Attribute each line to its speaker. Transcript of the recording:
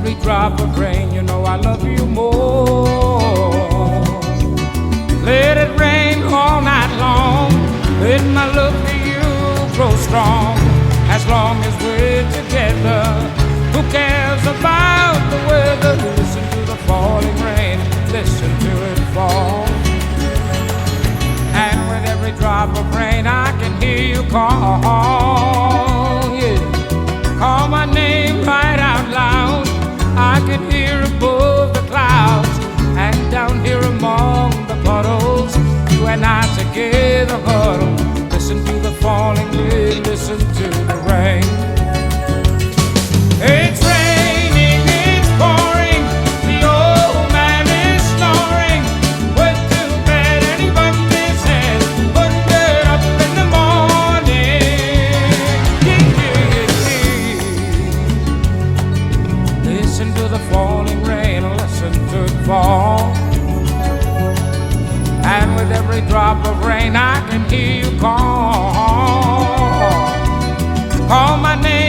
Speaker 1: every drop of rain, you know I love you more. Let it rain all night long, let my love for you grow strong. As long as we're together, who cares about the weather? Listen to the falling rain, listen to it fall. And with every drop of rain I can hear you call, yeah. Call my name right out loud. I can hear above the clouds and down here among the puddles. You and I together huddle. Listen to the falling rain, listen to the rain. It's raining, it's pouring, the old man is snoring. Went to bed and he bumped his head, wouldn't get up in the morning. Listen to the falling rain, listen to it fall. And with every drop of rain I can hear you call. Call my name